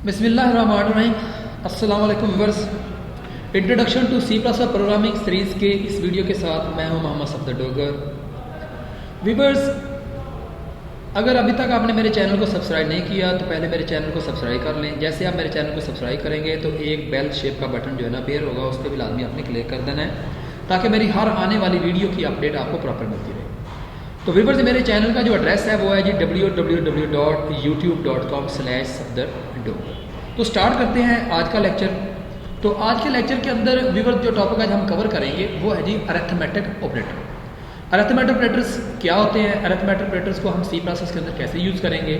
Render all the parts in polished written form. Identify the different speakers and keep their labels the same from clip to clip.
Speaker 1: बिस्मिल्लाहिर्रहमानिर्रहीम। अस्सलाम वालेकुम viewers. Introduction to C plus programming series के इस वीडियो के साथ मैं हूं मोहम्मद सफदर डोगर। व्यूअर्स, अगर अभी तक आपने मेरे चैनल को सब्सक्राइब नहीं किया तो पहले मेरे चैनल को सब्सक्राइब कर लें। जैसे आप मेरे चैनल को सब्सक्राइब करेंगे तो एक बेल शेप का बटन जो है ना अपीयर होगा, उस पर भी लाजमी आपने क्लिक कर देना है ताकि मेरी हर आने वाली वीडियो की अपडेट आपको प्रॉपर मिलती रहे। तो व्यूअर्स, मेरे चैनल का जो एड्रेस है वो है जी www.youtube.com/safdar. तो स्टार्ट करते हैं आज का लेक्चर। तो आज के लेक्चर के अंदर व्यूअर्स जो टॉपिक आज हम कवर करेंगे वो है जी अरिथमेटिक ऑपरेटर। अरिथमेटिक ऑपरेटर्स क्या होते हैं, अरिथमेटिक ऑपरेटर्स को हम सी प्रोसेस के अंदर कैसे यूज़ करेंगे,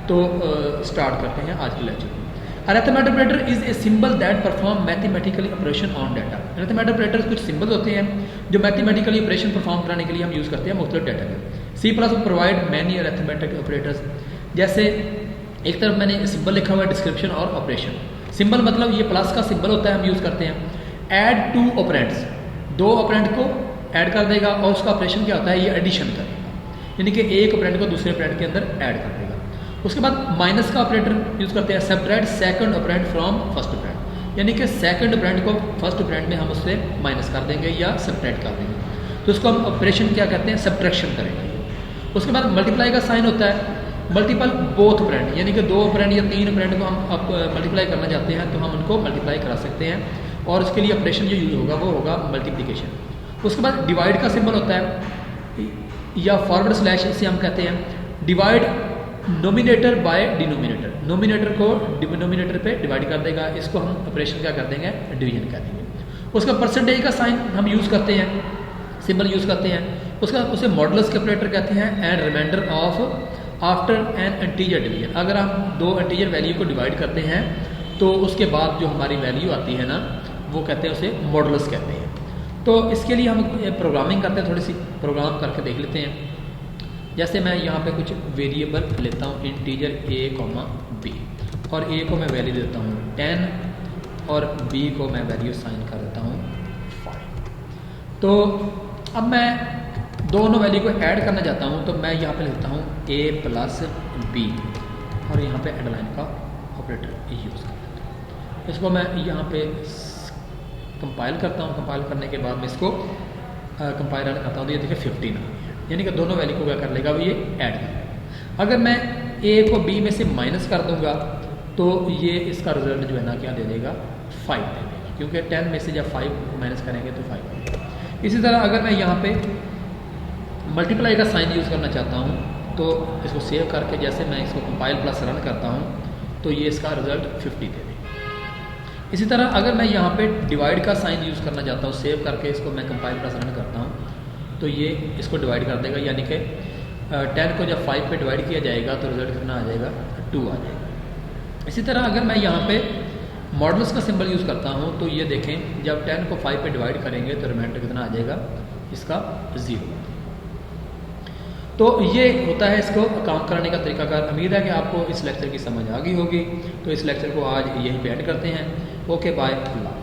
Speaker 1: तो स्टार्ट करते हैं आज के लेक्चर को। Arithmetic operator is a symbol that perform mathematically operation on data. Arithmetic operators कुछ सिंबल्स होते हैं जो मैथमेटिकली ऑपरेशन परफॉर्म कराने के लिए हम यूज़ करते हैं मुख्तलिफ डाटा के। C plus provide many arithmetic operators. जैसे एक तरफ मैंने सिंबल लिखा हुआ है डिस्क्रिप्शन और ऑपरेशन। सिंबल मतलब ये प्लस का सिंबल होता है, हम यूज़ करते हैं। ऐड टू ऑपरेंड्स, दो ऑपरेंड को ऐड कर देगा और उसका ऑपरेशन क्या होता है, ये एडिशन करेगा, यानी कि एक ऑपरेंड को दूसरे ऑपरेंड के अंदर ऐड कर देगा। उसके बाद माइनस का ऑपरेटर यूज़ करते हैं, subtract second operand from first operand, यानी कि सेकंड ऑपरेंड को फर्स्ट ऑपरेंड में हम उससे माइनस कर देंगे या सब्ट्रैक्ट कर देंगे, तो उसको हम ऑपरेशन क्या कहते हैं, सब्ट्रैक्शन करेंगे। उसके बाद मल्टीप्लाई का साइन होता है, मल्टीपल बोथ ऑपरेंड, यानी कि दो ऑपरेंड या तीन ऑपरेंड को हम अब मल्टीप्लाई करना चाहते हैं तो हम उनको मल्टीप्लाई करा सकते हैं और उसके लिए ऑपरेशन जो यूज होगा वो होगा मल्टीप्लिकेशन। उसके बाद डिवाइड का सिंबल होता है या फॉरवर्ड स्लैश, इसे हम कहते हैं divide nominator by denominator. Nominator को डिनोमिनेटर पे डिवाइड कर देगा, इसको हम ऑपरेशन क्या कर देंगे, डिवीजन कर देंगे। उसका परसेंटेज का साइन हम यूज़ करते हैं, सिंबल यूज़ करते हैं। उसका उसे मॉडुलस के ऑपरेटर कहते हैं and reminder of after an integer division. अगर हम दो इंटीजर वैल्यू को डिवाइड करते हैं तो उसके बाद जो हमारी वैल्यू आती है ना, वो कहते हैं उसे मॉडुलस कहते हैं। तो इसके लिए हम प्रोग्रामिंग करते हैं, थोड़ी सी प्रोग्राम करके देख लेते हैं। जैसे मैं यहाँ पे कुछ वेरिएबल लेता हूँ, इंटीजर a, b, और a को मैं वैल्यू देता हूँ 10 और b को मैं वैल्यू साइन कर देता हूँ 5। तो अब मैं दोनों वैल्यू को ऐड करना चाहता हूँ, तो मैं यहाँ पे लिखता हूँ a प्लस b और यहाँ पे एड लाइन का ऑपरेटर यूज़ कर देता हूँ। इसको मैं यहाँ पे कंपाइल करता हूँ। कंपाइल करने के बाद मैं इसको कंपाइल रन करता हूँ तो ये देखिए 15 आ गया, यानी कि दोनों वैल्यू को क्या कर लेगा, वो ये ऐड कर लेगा। अगर मैं a को b में से माइनस कर दूंगा तो ये इसका रिजल्ट जो है ना क्या दे देगा, 5 दे देगा, क्योंकि 10 में से जब 5 माइनस करेंगे तो 5 देगा। इसी तरह अगर मैं यहाँ पे मल्टीप्लाई का साइन यूज़ करना चाहता हूँ तो इसको सेव करके जैसे मैं इसको कंपाइल प्लस रन करता हूँ तो ये इसका रिजल्ट 50 दे देगा। इसी तरह अगर मैं यहाँ पे डिवाइड का साइन यूज़ करना चाहता हूँ, सेव करके इसको मैं कंपाइल प्लस रन करता हूँ तो ये इसको डिवाइड कर देगा, यानी कि 10 को जब 5 पे डिवाइड किया जाएगा तो रिजल्ट कितना आ जाएगा, 2 आ जाएगा। इसी तरह अगर मैं यहाँ पे मॉडुलस का सिंबल यूज़ करता हूँ तो ये देखें, जब 10 को 5 पे डिवाइड करेंगे तो रिमाइंडर कितना आ जाएगा, इसका 0। तो ये होता है इसको काम कराने का तरीकाकार। उम्मीद है कि आपको इस लेक्चर की समझ आ गई होगी। तो इस लेक्चर को आज यहीं पे एंड करते हैं। ओके, बाय, अल्लाह।